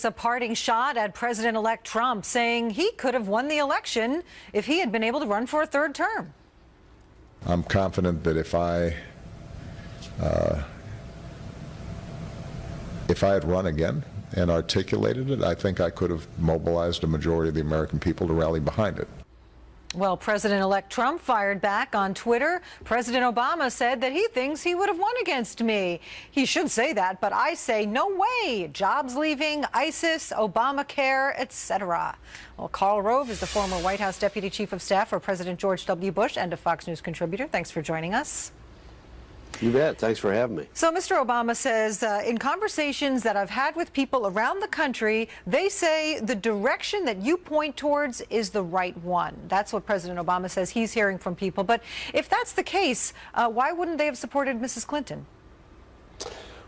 A parting shot at President-elect Trump, saying he could have won the election if he had been able to run for a third term. I'm confident that if I had run again and articulated it, I think I could have mobilized a majority of the American people to rally behind it. Well, President-elect Trump fired back on Twitter. President Obama said that he thinks he would have won against me. He should say that, but I say no way. Jobs leaving, ISIS, Obamacare, etc. Well, Karl Rove is the former White House Deputy Chief of Staff for President George W. Bush and a Fox News contributor. Thanks for joining us. You bet. Thanks for having me. So Mr. Obama says, in conversations that I've had with people around the country, they say the direction that you point towards is the right one. That's what President Obama says he's hearing from people. But if that's the case, why wouldn't they have supported Mrs. Clinton?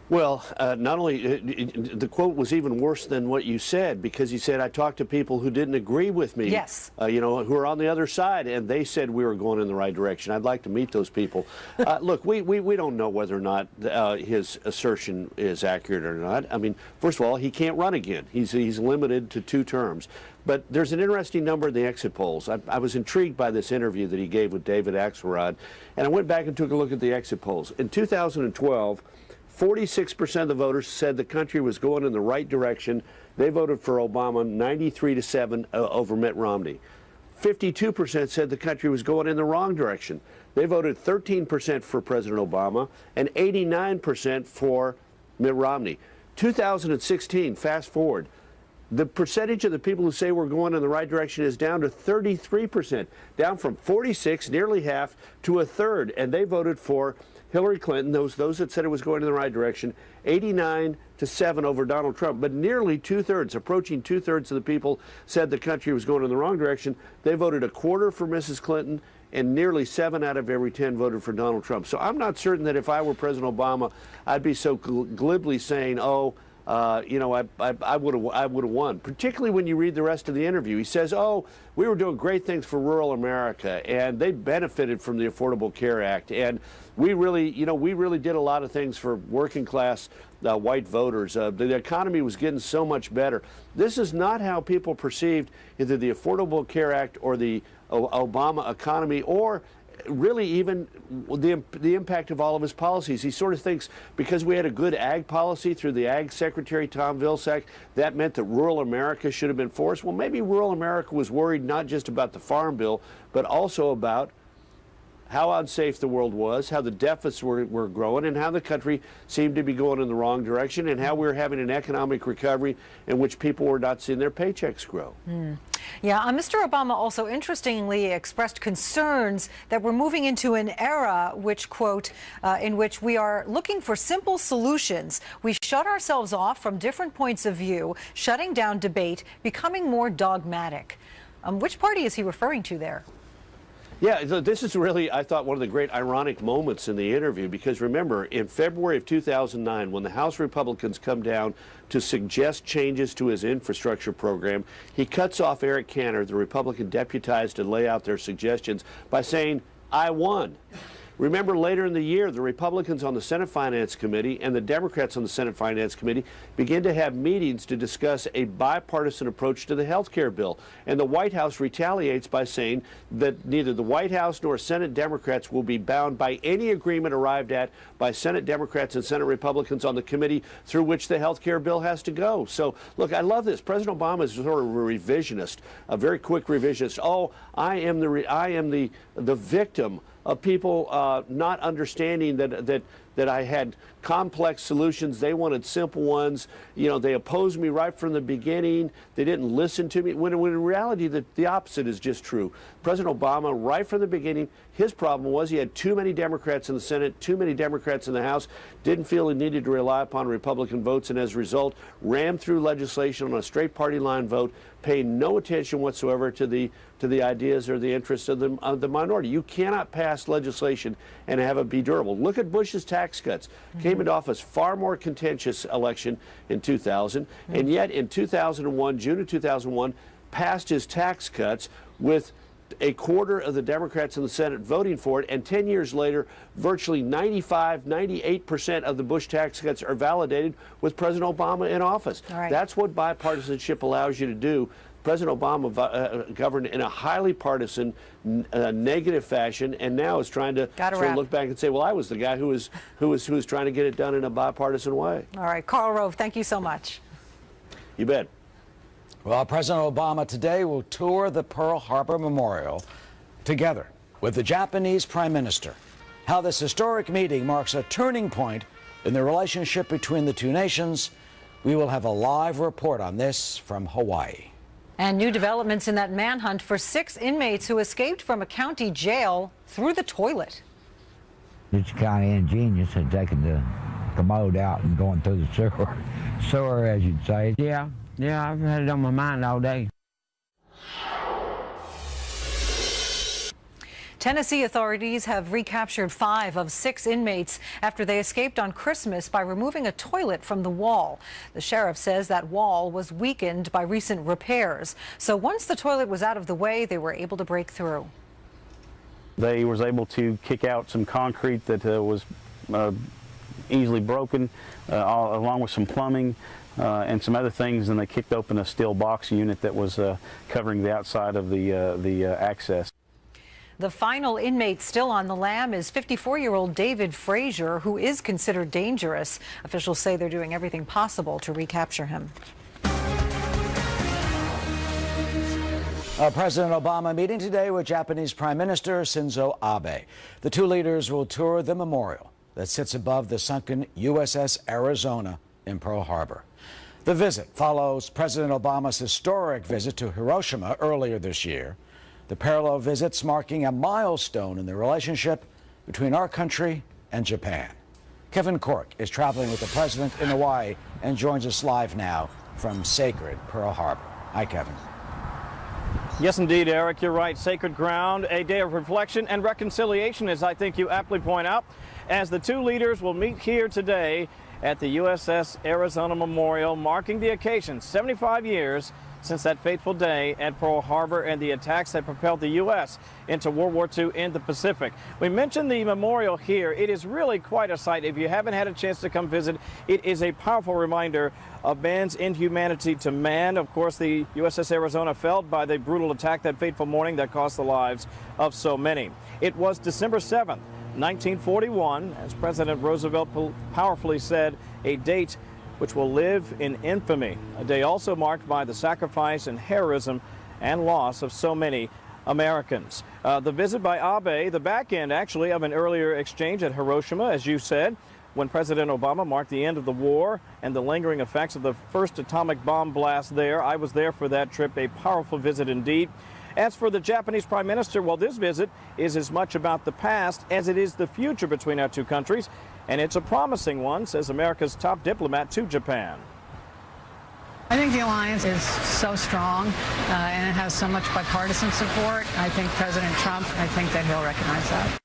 Well, not only, the quote was even worse than what you said, because he said, I talked to people who didn't agree with me, yes, you know, who are on the other side, and they said we were going in the right direction. I'd like to meet those people. Look, we don't know whether or not his assertion is accurate or not. I mean, first of all, he can't run again. He's limited to 2 terms. But there's an interesting number in the exit polls. I was intrigued by this interview that he gave with David Axelrod, and I went back and took a look at the exit polls. In 2012, 46% of the voters said the country was going in the right direction. They voted for Obama 93-7 over Mitt Romney. 52% said the country was going in the wrong direction. They voted 13% for President Obama and 89% for Mitt Romney. 2016, fast forward, the percentage of the people who say we're going in the right direction is down to 33%, down from 46, nearly half, to a third, and they voted for Hillary Clinton, those that said it was going in the right direction, 89-7 over Donald Trump. But nearly 2/3, approaching 2/3 of the people said the country was going in the wrong direction. They voted a quarter for Mrs. Clinton, and nearly 7 out of every 10 voted for Donald Trump. So I'm not certain that if I were President Obama, I'd be so glibly saying, oh, you know, I would have won, particularly when you read the rest of the interview. He says, oh, we were doing great things for rural America, and they benefited from the Affordable Care Act, and we really did a lot of things for working class white voters. The economy was getting so much better. This is not how people perceived either the Affordable Care Act or the Obama economy, or really even the impact of all of his policies. He sort of thinks because we had a good ag policy through the ag secretary, Tom Vilsack, that meant that rural America should have been forced. Well, maybe rural America was worried not just about the Farm Bill, but also about how unsafe the world was, how the deficits were growing, and how the country seemed to be going in the wrong direction, and how we were having an economic recovery in which people were not seeing their paychecks grow. Yeah, Mr. Obama also interestingly expressed concerns that we're moving into an era which, quote, in which we are looking for simple solutions. We shut ourselves off from different points of view, shutting down debate, becoming more dogmatic. Which party is he referring to there? Yeah, this is really, I thought, one of the great ironic moments in the interview, because remember, in February of 2009, when the House Republicans come down to suggest changes to his infrastructure program, he cuts off Eric Cantor, the Republican deputized to lay out their suggestions, by saying, I won. Remember, later in the year, the Republicans on the Senate Finance Committee and the Democrats on the Senate Finance Committee begin to have meetings to discuss a bipartisan approach to the health care bill. And the White House retaliates by saying that neither the White House nor Senate Democrats will be bound by any agreement arrived at by Senate Democrats and Senate Republicans on the committee through which the health care bill has to go. So, look, I love this. President Obama is sort of a revisionist, a very quick revisionist. Oh, I am the victim of people not understanding that I had complex solutions. They wanted simple ones. You know, they opposed me right from the beginning. They didn't listen to me. When in reality, the opposite is just true. President Obama, right from the beginning, his problem was he had too many Democrats in the Senate, too many Democrats in the House, didn't feel he needed to rely upon Republican votes, and as a result, rammed through legislation on a straight party line vote, paying no attention whatsoever to the ideas or the interests of the minority. You cannot pass legislation and have it be durable. Look at Bush's tax cuts. Came into office, far more contentious election in 2000, and yet in 2001, June of 2001, passed his tax cuts with a quarter of the Democrats in the Senate voting for it, and 10 years later, virtually 98% of the Bush tax cuts are validated with President Obama in office. Right. That's what bipartisanship allows you to do. President Obama governed in a highly partisan, negative fashion, and now is trying to sort of look back and say, well, I was the guy who was trying to get it done in a bipartisan way. All right, Karl Rove, thank you so much. You bet. Well, President Obama today will tour the Pearl Harbor Memorial together with the Japanese Prime Minister. How this historic meeting marks a turning point in the relationship between the two nations. We will have a live report on this from Hawaii. And new developments in that manhunt for 6 inmates who escaped from a county jail through the toilet. It's kind of ingenious at taking the commode out and going through the sewer, as you'd say. Yeah, I've had it on my mind all day. Tennessee authorities have recaptured 5 of 6 inmates after they escaped on Christmas by removing a toilet from the wall. The sheriff says that wall was weakened by recent repairs. So once the toilet was out of the way, they were able to break through. They was able to kick out some concrete that was easily broken, along with some plumbing and some other things, and they kicked open a steel box unit that was covering the outside of the access. The final inmate still on the lam is 54-year-old David Frazier, who is considered dangerous. Officials say they're doing everything possible to recapture him. President Obama meeting today with Japanese Prime Minister Shinzo Abe. The two leaders will tour the memorial that sits above the sunken USS Arizona in Pearl Harbor. The visit follows President Obama's historic visit to Hiroshima earlier this year. The parallel visits marking a milestone in the relationship between our country and Japan. Kevin Cork is traveling with the president in Hawaii and joins us live now from sacred Pearl Harbor. Hi, Kevin. Yes, indeed, Eric. You're right. Sacred ground, a day of reflection and reconciliation, as I think you aptly point out, as the two leaders will meet here today at the USS Arizona Memorial, marking the occasion, 75 years since that fateful day at Pearl Harbor and the attacks that propelled the U.S. into World War II in the Pacific. We mentioned the memorial here. It is really quite a sight. If you haven't had a chance to come visit, it is a powerful reminder of man's inhumanity to man. Of course, the USS Arizona fell by the brutal attack that fateful morning that cost the lives of so many. It was December 7th, 1941, as President Roosevelt powerfully said, a date which will live in infamy, a day also marked by the sacrifice and heroism and loss of so many Americans. The visit by Abe, the back end actually of an earlier exchange at Hiroshima, as you said, when President Obama marked the end of the war and the lingering effects of the first atomic bomb blast there. I was there for that trip, a powerful visit indeed. As for the Japanese Prime Minister, well, this visit is as much about the past as it is the future between our two countries, and it's a promising one, says America's top diplomat to Japan. I think the alliance is so strong and it has so much bipartisan support. I think President Trump, I think that he'll recognize that.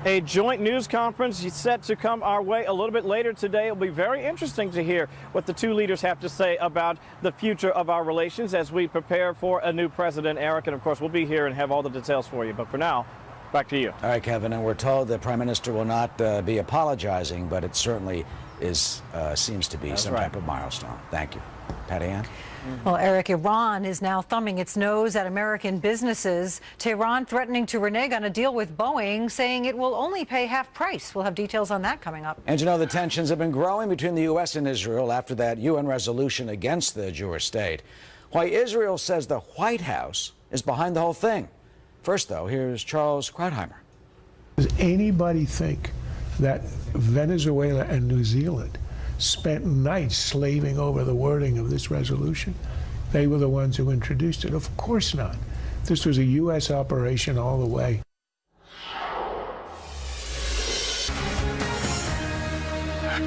A joint news conference is set to come our way a little bit later today. It'll be very interesting to hear what the two leaders have to say about the future of our relations as we prepare for a new president, Eric. And of course, we'll be here and have all the details for you. But for now, back to you. All right, Kevin. And we're told the Prime Minister will not be apologizing, but it certainly is seems to be some type of milestone. Thank you. Patty Ann? Well, Eric, Iran is now thumbing its nose at American businesses. Tehran threatening to renege on a deal with Boeing, saying it will only pay half price. We'll have details on that coming up. And you know, the tensions have been growing between the U.S. and Israel after that UN resolution against the Jewish state. Why Israel says the White House is behind the whole thing. First, though, here's Charles Krautheimer. Does anybody think that Venezuela and New Zealand spent nights slaving over the wording of this resolution? They were the ones who introduced it. Of course not. This was a U.S. operation all the way.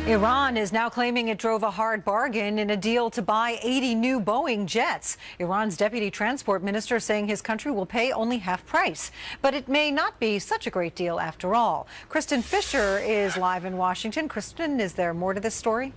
Iran is now claiming it drove a hard bargain in a deal to buy 80 new Boeing jets. Iran's deputy transport minister saying his country will pay only half price. But it may not be such a great deal after all. Kristen Fisher is live in Washington. Kristen, is there more to this story?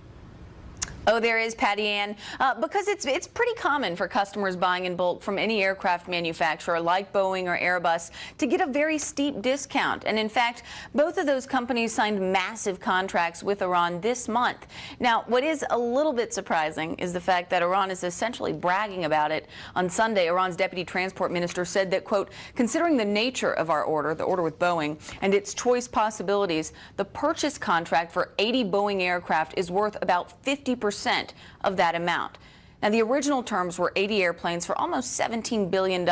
Oh, there is, Patty Ann, because it's pretty common for customers buying in bulk from any aircraft manufacturer like Boeing or Airbus to get a very steep discount. And in fact, both of those companies signed massive contracts with Iran this month. Now, what is a little bit surprising is the fact that Iran is essentially bragging about it. On Sunday, Iran's deputy transport minister said that, quote, considering the nature of our order, the order with Boeing, and its choice possibilities, the purchase contract for 80 Boeing aircraft is worth about 50% of that amount. Now, the original terms were 80 airplanes for almost $17 billion.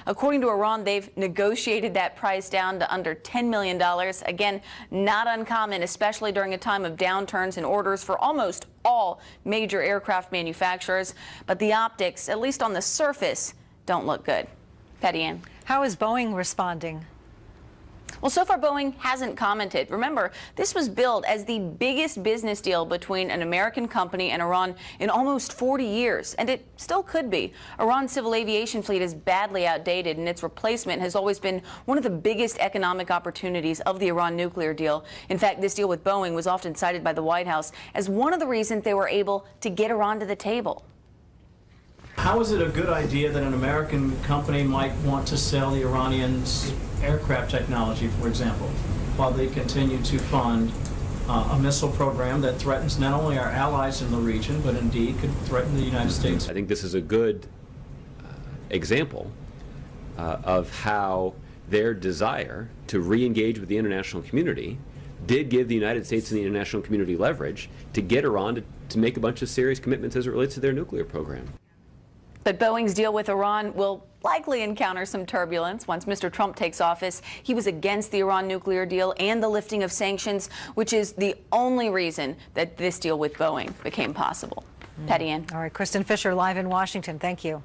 According to Iran, they've negotiated that price down to under $10 million. Again, not uncommon, especially during a time of downturns in orders for almost all major aircraft manufacturers. But the optics, at least on the surface, don't look good. Patty Ann. How is Boeing responding? Well, so far, Boeing hasn't commented. Remember, this was billed as the biggest business deal between an American company and Iran in almost 40 years, and it still could be. Iran's civil aviation fleet is badly outdated, and its replacement has always been one of the biggest economic opportunities of the Iran nuclear deal. In fact, this deal with Boeing was often cited by the White House as one of the reasons they were able to get Iran to the table. How is it a good idea that an American company might want to sell the Iranians aircraft technology, for example, while they continue to fund a missile program that threatens not only our allies in the region, but indeed could threaten the United States? I think this is a good example of how their desire to re-engage with the international community did give the United States and the international community leverage to get Iran to make a bunch of serious commitments as it relates to their nuclear program. But Boeing's deal with Iran will likely encounter some turbulence. Once Mr. Trump takes office, he was against the Iran nuclear deal and the lifting of sanctions, which is the only reason that this deal with Boeing became possible. Patty Ann. All right, Kristen Fisher live in Washington. Thank you.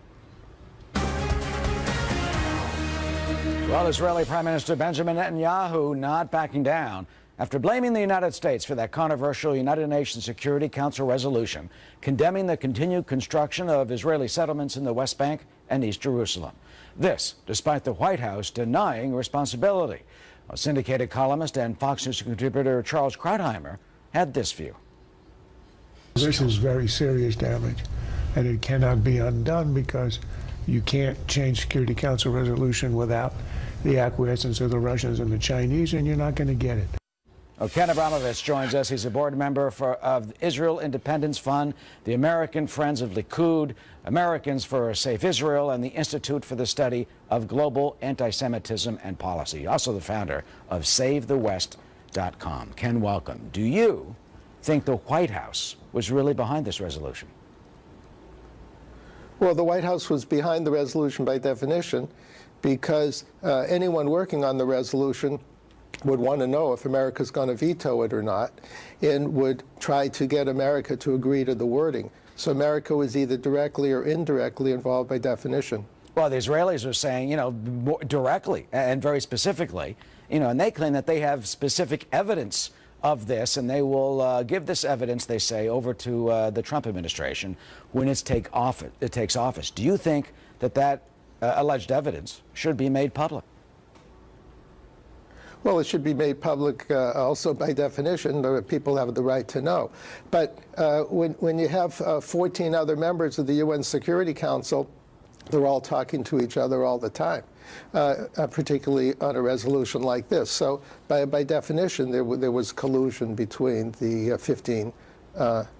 Well, Israeli Prime Minister Benjamin Netanyahu not backing down after blaming the United States for that controversial United Nations Security Council resolution condemning the continued construction of Israeli settlements in the West Bank and East Jerusalem. This, despite the White House denying responsibility. A syndicated columnist and Fox News contributor Charles Krautheimer had this view. This is very serious damage, and it cannot be undone because you can't change Security Council resolution without the acquiescence of the Russians and the Chinese, and you're not going to get it. Ken Abramovich joins us. He's a board member of Israel Independence Fund, the American Friends of Likud, Americans for a Safe Israel, and the Institute for the Study of Global Anti-Semitism and Policy. Also the founder of SaveTheWest.com. Ken, welcome. Do you think the White House was really behind this resolution? Well, the White House was behind the resolution by definition because anyone working on the resolution would want to know if America's going to veto it or not, and would try to get America to agree to the wording. So America was either directly or indirectly involved by definition. Well, the Israelis are saying, directly and very specifically, and they claim that they have specific evidence of this, and they will give this evidence, they say, over to the Trump administration when it takes office. Do you think that alleged evidence should be made public? Well, it should be made public also by definition. People have the right to know. But when you have 14 other members of the UN Security Council, they're all talking to each other all the time, particularly on a resolution like this. So by definition, there was collusion between the 15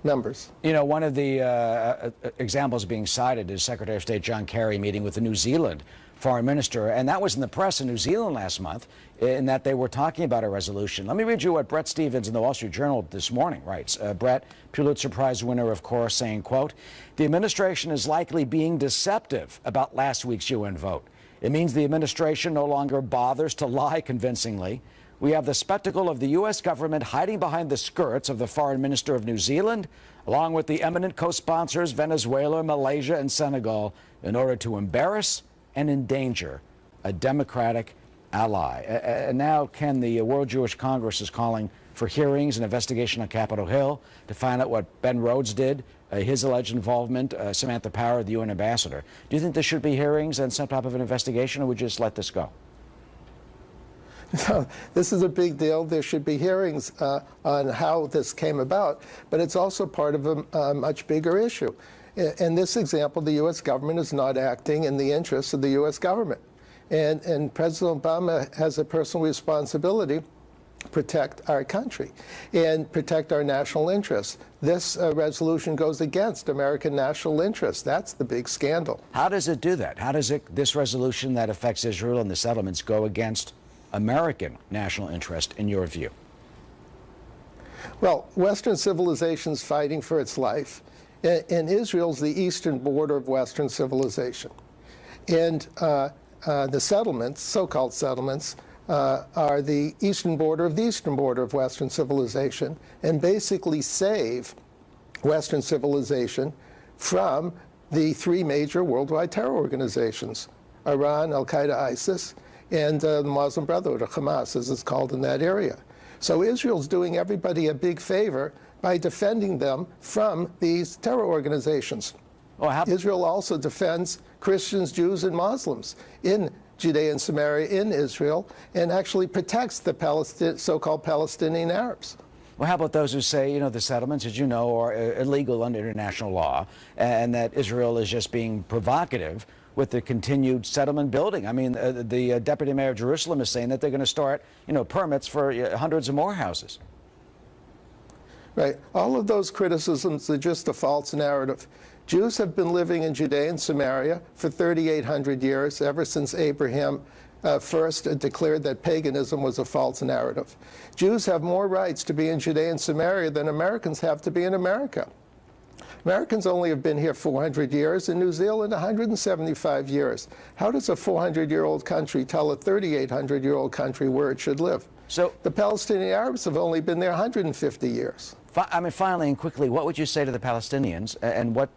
members. One of the examples being cited is Secretary of State John Kerry meeting with the New Zealand foreign minister, and that was in the press in New Zealand last month, in that they were talking about a resolution. Let me read you what Brett Stevens in the Wall Street Journal this morning writes. Brett, Pulitzer Prize winner, of course, saying, quote, "The administration is likely being deceptive about last week's UN vote. It means the administration no longer bothers to lie convincingly. We have the spectacle of the U.S. government hiding behind the skirts of the foreign minister of New Zealand, along with the eminent co-sponsors Venezuela, Malaysia, and Senegal, in order to embarrass and endanger a democratic ally." And now, Ken, the World Jewish Congress is calling for hearings and investigation on Capitol Hill to find out what Ben Rhodes did, his alleged involvement, Samantha Power, the UN ambassador. Do you think there should be hearings and some type of an investigation, or would you just let this go? So this is a big deal. There should be hearings on how this came about, but it's also part of a much bigger issue. In this example, the U.S. government is not acting in the interests of the U.S. government. And President Obama has a personal responsibility to protect our country and protect our national interests. This resolution goes against American national interests. That's the big scandal. How does it do that? How does this resolution that affects Israel and the settlements go against American national interest, in your view? Well, Western civilization's fighting for its life. And Israel's the eastern border of Western civilization. And the settlements, so-called settlements, are the eastern border of the eastern border of Western civilization, and basically save Western civilization from the three major worldwide terror organizations: Iran, Al-Qaeda, ISIS, and the Muslim Brotherhood, or Hamas, as it's called in that area. So Israel's doing everybody a big favor by defending them from these terror organizations. Israel also defends Christians, Jews, and Muslims in Judea and Samaria, in Israel, and actually protects the so-called Palestinian Arabs. Well, how about those who say, you know, the settlements, as you know, are illegal under international law, and that Israel is just being provocative with the continued settlement building? I mean, the deputy mayor of Jerusalem is saying that they're going to start, you know, permits for hundreds of more houses. Right. All of those criticisms are just a false narrative. Jews have been living in Judea and Samaria for 3,800 years, ever since Abraham first declared that paganism was a false narrative. Jews have more rights to be in Judea and Samaria than Americans have to be in America. Americans only have been here 400 years, and New Zealand 175 years. How does a 400-year-old country tell a 3,800-year-old country where it should live? So the Palestinian Arabs have only been there 150 years. I mean, finally and quickly, what would you say to the Palestinians, and what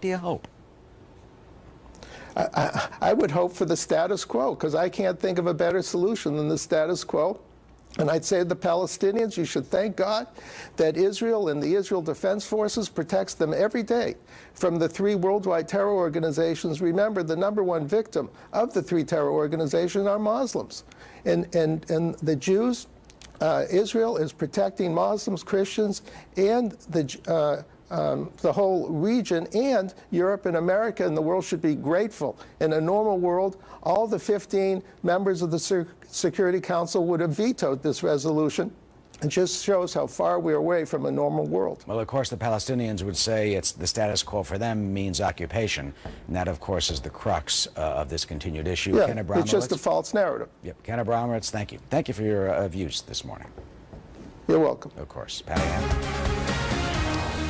do you hope? I would hope for the status quo, because I can't think of a better solution than the status quo. And I'd say to the Palestinians, you should thank God that Israel and the Israel Defense Forces protects them every day from the three worldwide terror organizations. Remember, the number one victim of the three terror organizations are Muslims. And the Jews, Israel is protecting Muslims, Christians, and the whole region, and Europe and America and the world should be grateful. In a normal world, all the 15 members of the Security Council would have vetoed this resolution. It just shows how far we're away from a normal world. Well, of course, the Palestinians would say it's the status quo for them means occupation. And that, of course, is the crux of this continued issue. Yeah, Ken it's just a false narrative. Yep. Ken Abramowitz, thank you. Thank you for your views this morning. You're welcome. Of course. Patty Ann.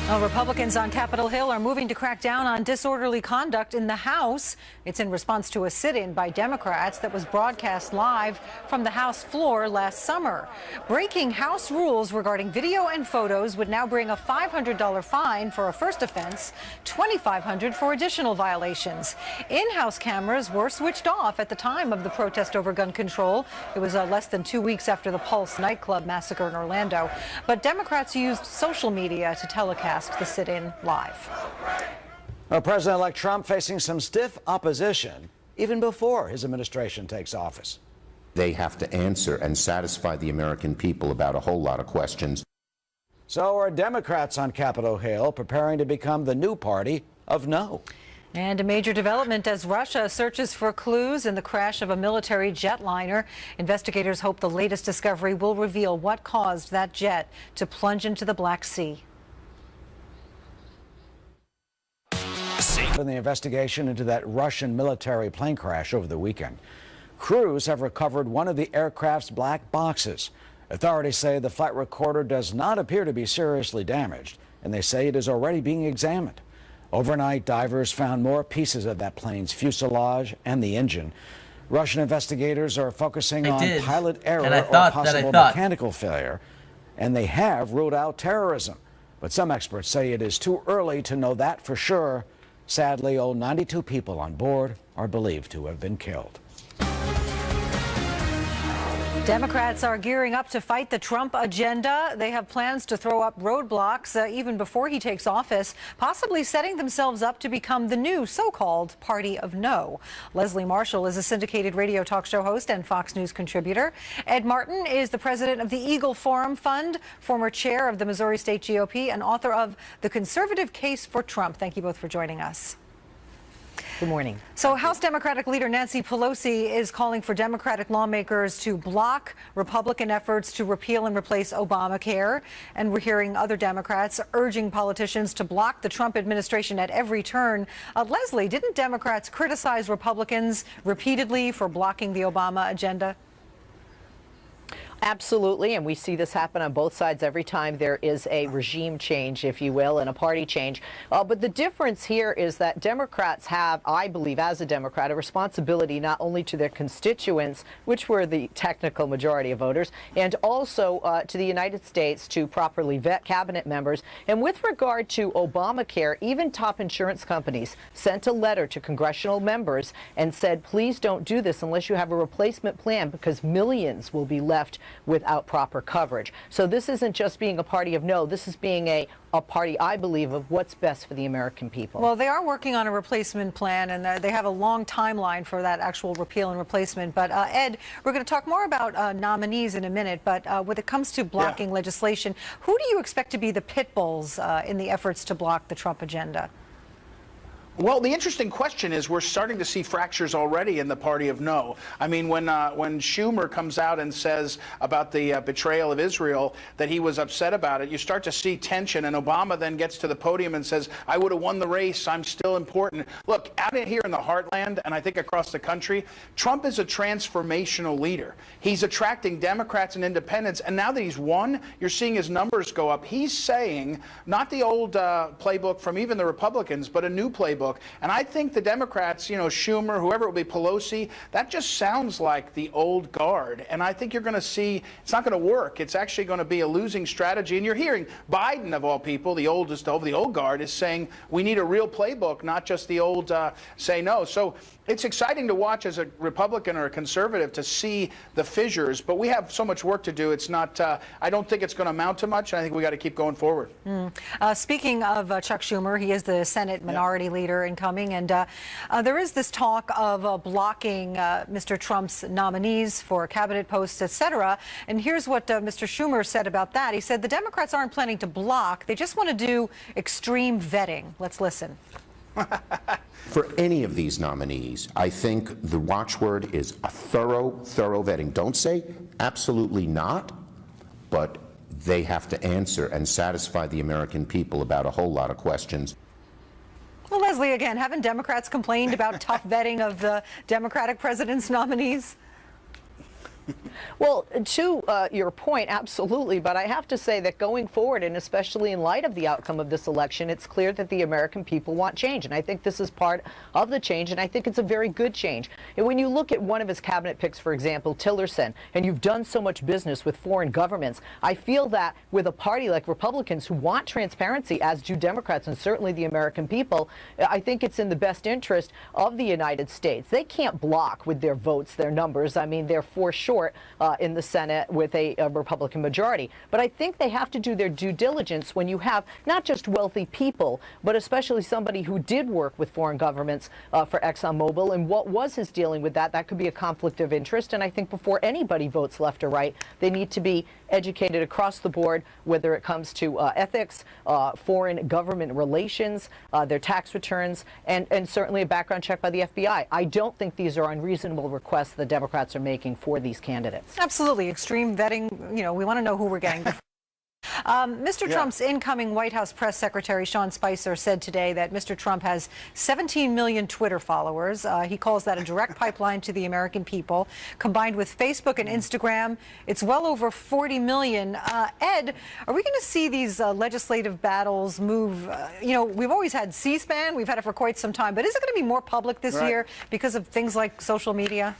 Well, Republicans on Capitol Hill are moving to crack down on disorderly conduct in the House. It's in response to a sit-in by Democrats that was broadcast live from the House floor last summer. Breaking House rules regarding video and photos would now bring a $500 fine for a first offense, $2,500 for additional violations. In-house cameras were switched off at the time of the protest over gun control. It was less than 2 weeks after the Pulse nightclub massacre in Orlando. But Democrats used social media to telecast the sit-in live. Well, President-elect Trump facing some stiff opposition even before his administration takes office. They have to answer and satisfy the American people about a whole lot of questions. So are Democrats on Capitol Hill preparing to become the new party of no. And a major development as Russia searches for clues in the crash of a military jetliner. Investigators hope the latest discovery will reveal what caused that jet to plunge into the Black Sea. In the investigation into that Russian military plane crash over the weekend, crews have recovered one of the aircraft's black boxes. Authorities say the flight recorder does not appear to be seriously damaged, and they say it is already being examined. Overnight, divers found more pieces of that plane's fuselage and the engine. Russian investigators are focusing on pilot error or possible mechanical failure, and they have ruled out terrorism. But some experts say it is too early to know that for sure. Sadly, all 92 people on board are believed to have been killed. Democrats are gearing up to fight the Trump agenda. They have plans to throw up roadblocks even before he takes office, possibly setting themselves up to become the new so-called Party of No. Leslie Marshall is a syndicated radio talk show host and Fox News contributor. Ed Martin is the president of the Eagle Forum Fund, former chair of the Missouri State GOP, and author of The Conservative Case for Trump. Thank you both for joining us. Good morning. So House Democratic leader Nancy Pelosi is calling for Democratic lawmakers to block Republican efforts to repeal and replace Obamacare. And we're hearing other Democrats urging politicians to block the Trump administration at every turn. Leslie, didn't Democrats criticize Republicans repeatedly for blocking the Obama agenda? Absolutely, and we see this happen on both sides every time there is a regime change, if you will, and a party change. But the difference here is that Democrats have, I believe, as a Democrat, a responsibility not only to their constituents, which were the technical majority of voters, and also to the United States to properly vet cabinet members. And with regard to Obamacare, even top insurance companies sent a letter to congressional members and said, please don't do this unless you have a replacement plan, because millions will be left without proper coverage. So this isn't just being a party of no, this is being a party, I believe, of what's best for the American people. Well, they are working on a replacement plan, and they have a long timeline for that actual repeal and replacement. But Ed, we're going to talk more about nominees in a minute, but when it comes to blocking legislation, who do you expect to be the pit bulls in the efforts to block the Trump agenda? Well, the interesting question is we're starting to see fractures already in the party of no. I mean, when Schumer comes out and says about the betrayal of Israel that he was upset about it, you start to see tension, and Obama then gets to the podium and says, I would have won the race, I'm still important. Look, out here in the heartland, and I think across the country, Trump is a transformational leader. He's attracting Democrats and independents, and now that he's won, you're seeing his numbers go up. He's saying, not the old playbook from even the Republicans, but a new playbook. And I think the Democrats, you know, Schumer, whoever it will be, Pelosi, that just sounds like the old guard. And I think you're going to see it's not going to work. It's actually going to be a losing strategy. And you're hearing Biden, of all people, the oldest of the old guard, is saying we need a real playbook, not just the old say no. So it's exciting to watch as a Republican or a conservative to see the fissures. But we have so much work to do. It's not, I don't think it's going to amount to much. I think we got to keep going forward. Speaking of Chuck Schumer, he is the Senate Minority Leader incoming, and there is this talk of blocking Mr. Trump's nominees for cabinet posts, etc. And here's what Mr. Schumer said about that. He said the Democrats aren't planning to block, they just want to do extreme vetting. Let's listen. For any of these nominees, I think the watchword is a thorough vetting. Don't say absolutely not, but they have to answer and satisfy the American people about a whole lot of questions. Well, Leslie, again, haven't Democrats complained about tough vetting of the Democratic president's nominees? Well, to your point, absolutely. But I have to say that going forward, and especially in light of the outcome of this election, it's clear that the American people want change. And I think this is part of the change, and I think it's a very good change. And when you look at one of his cabinet picks, for example, Tillerson, and you've done so much business with foreign governments, I feel that with a party like Republicans who want transparency, as do Democrats and certainly the American people, I think it's in the best interest of the United States. They can't block with their votes, their numbers. I mean, they're for short in the Senate with a Republican majority. But I think they have to do their due diligence when you have not just wealthy people, but especially somebody who did work with foreign governments for ExxonMobil. And what was his dealing with that? That could be a conflict of interest. And I think before anybody votes left or right, they need to be educated across the board, whether it comes to ethics, foreign government relations, their tax returns, and certainly a background check by the FBI. I don't think these are unreasonable requests the Democrats are making for these candidates. Absolutely. Extreme vetting, you know, we want to know who we're getting. Mr. Trump's incoming White House press secretary, Sean Spicer, said today that Mr. Trump has 17 million Twitter followers. He calls that a direct pipeline to the American people. Combined with Facebook and Instagram, it's well over 40 million. Ed, are we going to see these legislative battles move? You know, we've always had C-SPAN. We've had it for quite some time. But is it going to be more public this year because of things like social media?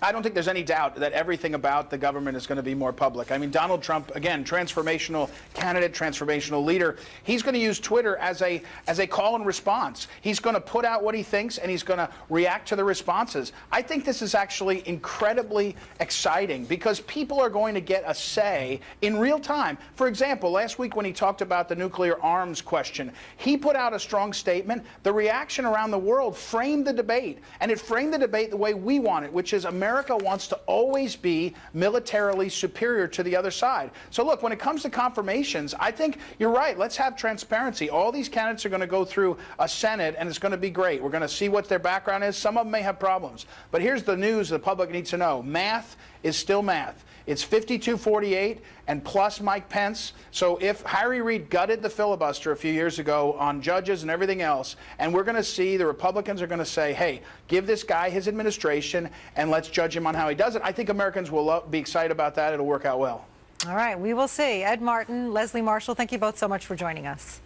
I don't think there's any doubt that everything about the government is going to be more public. I mean, Donald Trump, again, transformational candidate, transformational leader. He's going to use Twitter as a call and response. He's going to put out what he thinks, and he's going to react to the responses. I think this is actually incredibly exciting because people are going to get a say in real time. For example, last week when he talked about the nuclear arms question, he put out a strong statement. The reaction around the world framed the debate, and it framed the debate the way we want it, which is America wants to always be militarily superior to the other side. So look, when it comes to confirmations, I think you're right. Let's have transparency. All these candidates are going to go through a Senate, and it's going to be great. We're going to see what their background is. Some of them may have problems. But here's the news the public needs to know. Math is still math. It's 52-48 and plus Mike Pence. So if Harry Reid gutted the filibuster a few years ago on judges and everything else, and we're going to see the Republicans are going to say, hey, give this guy his administration and let's judge him on how he does it, I think Americans will be excited about that. It'll work out well. All right, we will see. Ed Martin, Leslie Marshall, thank you both so much for joining us.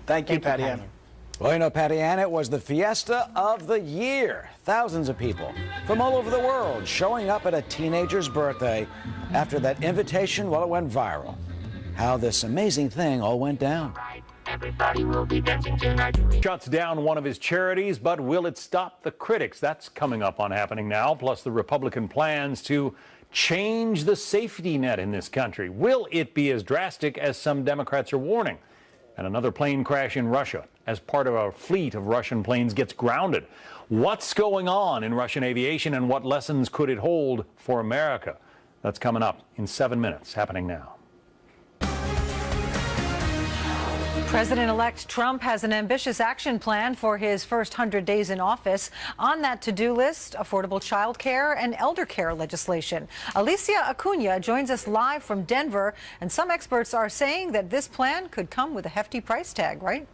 Thank you, Patty Ann. Well, you know, Patty Ann, it was the fiesta of the year. Thousands of people from all over the world showing up at a teenager's birthday after that invitation, well, it went viral. How this amazing thing all went down. Everybody will be dancing tonight. Shuts down one of his charities, but will it stop the critics? That's coming up on Happening Now, plus the Republican plans to change the safety net in this country. Will it be as drastic as some Democrats are warning? And another plane crash in Russia as part of a fleet of Russian planes gets grounded. What's going on in Russian aviation and what lessons could it hold for America? That's coming up in 7 minutes. Happening Now. President-elect Trump has an ambitious action plan for his first 100 days in office. On that to-do list, affordable child care and elder care legislation. Alicia Acuna joins us live from Denver, and some experts are saying that this plan could come with a hefty price tag, right?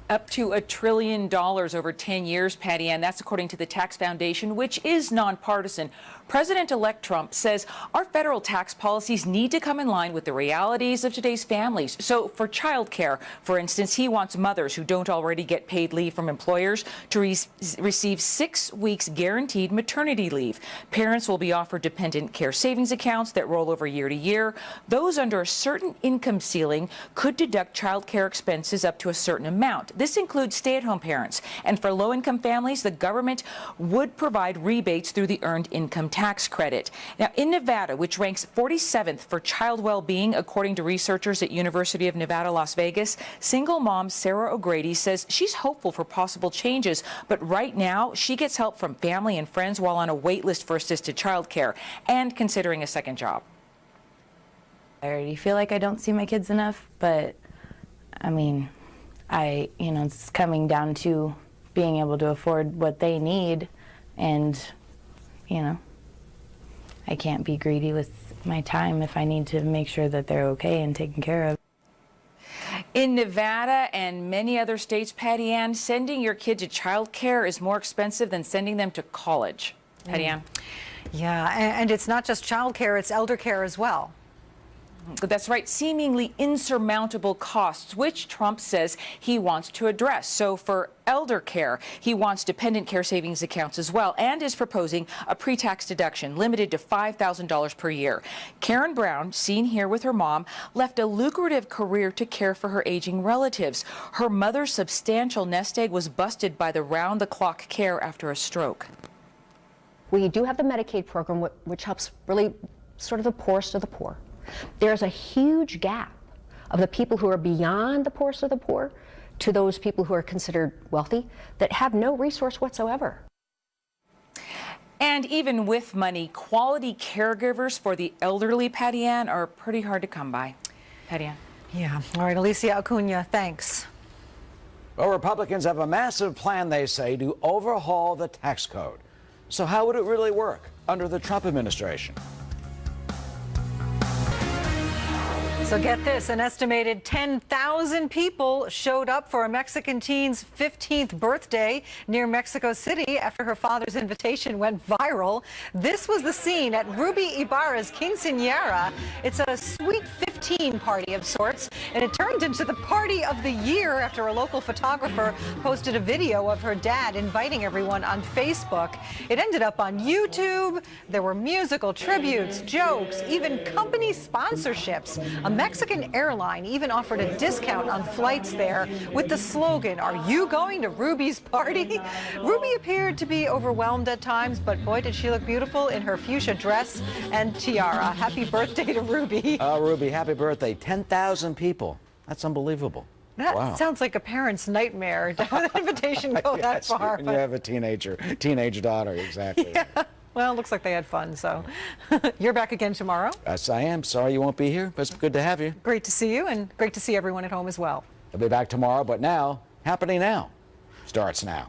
Up to $1 trillion over 10 years, Patty Ann. That's according to the Tax Foundation, which is nonpartisan. President-elect Trump says our federal tax policies need to come in line with the realities of today's families. So for child care, for instance, he wants mothers who don't already get paid leave from employers to receive 6 weeks guaranteed maternity leave. Parents will be offered dependent care savings accounts that roll over year to year. Those under a certain income ceiling could deduct child care expenses up to a certain amount. This includes stay-at-home parents. And for low-income families, the government would provide rebates through the Earned Income Tax Credit. Now, in Nevada, which ranks 47th for child well-being, according to researchers at University of Nevada, Las Vegas, single mom Sarah O'Grady says she's hopeful for possible changes, but right now she gets help from family and friends while on a wait list for assisted child care and considering a second job. I already feel like I don't see my kids enough, but I mean, it's coming down to being able to afford what they need, and, I can't be greedy with my time if I need to make sure that they're okay and taken care of. In Nevada and many other states, Patty Ann, sending your kid to child care is more expensive than sending them to college. Patty Ann? Yeah, and it's not just child care, it's elder care as well. That's right, seemingly insurmountable costs, which Trump says he wants to address. So for elder care, he wants dependent care savings accounts as well, and is proposing a pre-tax deduction limited to $5,000 per year. Karen Brown, seen here with her mom, left a lucrative career to care for her aging relatives. Her mother's substantial nest egg was busted by the round-the-clock care after a stroke. We do have the Medicaid program, which helps really sort of the poorest of the poor. There's a huge gap of the people who are beyond the poorest of the poor to those people who are considered wealthy that have no resource whatsoever. And even with money, quality caregivers for the elderly, Patty Ann, are pretty hard to come by. Patty Ann. Yeah. All right, Alicia Acuna, thanks. Well, Republicans have a massive plan, they say, to overhaul the tax code. So how would it really work under the Trump administration? So get this, an estimated 10,000 people showed up for a Mexican teen's 15th birthday near Mexico City after her father's invitation went viral. This was the scene at Ruby Ibarra's quinceañera. It's a sweet 15 teen party of sorts, and it turned into the party of the year after a local photographer posted a video of her dad inviting everyone on Facebook. It ended up on YouTube. There were musical tributes, jokes, even company sponsorships. A Mexican airline even offered a discount on flights there with the slogan, "Are you going to Ruby's party?" Ruby appeared to be overwhelmed at times, but boy, did she look beautiful in her fuchsia dress and tiara. Happy birthday to Ruby. Oh, Ruby, happy birthday. 10,000 people. That's unbelievable. That sounds like a parent's nightmare to have an invitation go that Yes, far. when you have a teenage daughter, exactly. Yeah. Well, looks like they had fun, so. You're back again tomorrow. Yes, I am. Sorry you won't be here, but it's good to have you. Great to see you, and great to see everyone at home as well. I'll be back tomorrow, but now, Happening Now starts now.